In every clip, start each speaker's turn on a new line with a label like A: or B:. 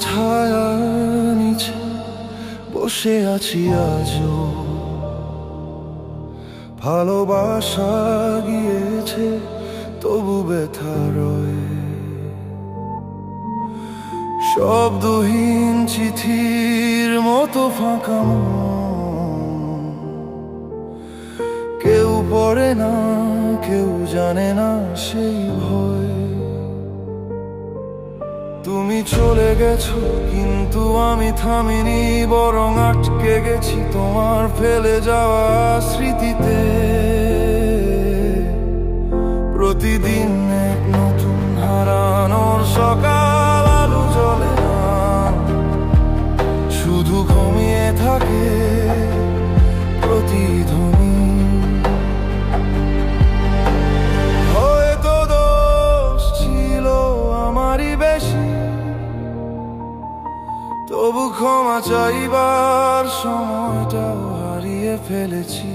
A: ছায়ার নিচে বসে আছি আজও, ভালোবাসা গিয়েছে তবু ব্যথা রয়ে। শব্দহীন চিঠির মতো ফাঁকা মন, কেউ পড়ে না, কেউ জানে না সেই ভয়। তুমি চলে গেছো কিন্তু আমি থামিনি, বরং আটকে গেছি তোমার ফেলে যাওয়া স্মৃতিতে। প্রতিদিন এক নতুন হারানোর সকাল, আলো জ্বলে না, শুধু ঘুমিয়ে থাকে প্রতিধ্বনি। হয়তো দোষ ছিল আমারই বেশি, তবু ক্ষমা চাইবার সময়টাও হারিয়ে ফেলেছি।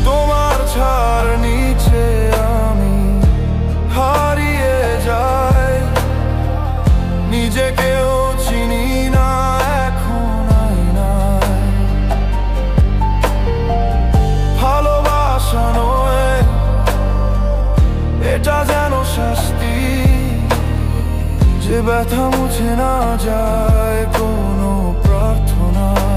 A: তোমার ছায়ার নিচে আমি হারিয়ে যাই, নিজেকেও চিনি না এখন আয়নায়। ভালোবাসা নয় এটা যেন শাস্তি, যে ব্যথা মুছে না যায় কোনো প্রার্থনায়।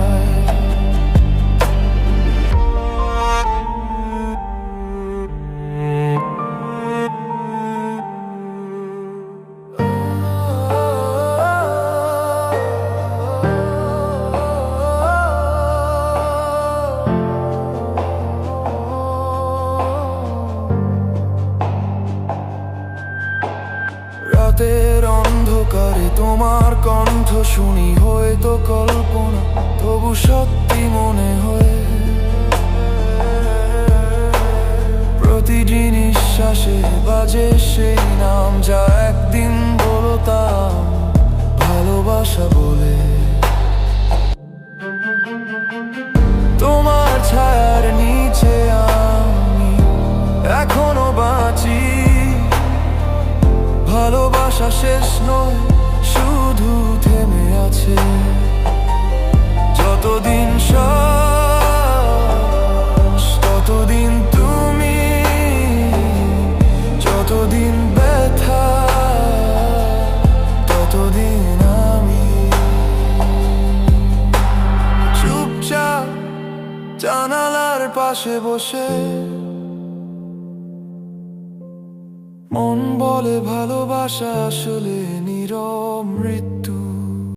A: রাতের অন্ধকারে তোমার কণ্ঠ শুনি, হয়তো কল্পনা তবু সত্যি মনে হয়। প্রতিটি নিঃশ্বাসে বাজে সেই নাম, যা একদিন বলতাম ভালোবাসা বলে। তোমার ছায়ার নিচে আমি এখনো বাঁচি, ভালোবাসা শেষ নয় শুধু থেমে আছে। যতদিন শ্বাস ততদিন তুমি, যতদিন ব্যথা ততদিন আমি। চুপচাপ জানালার পাশে বসে মন বলে ভালোবাসা আসলে নীরব মৃত্যু।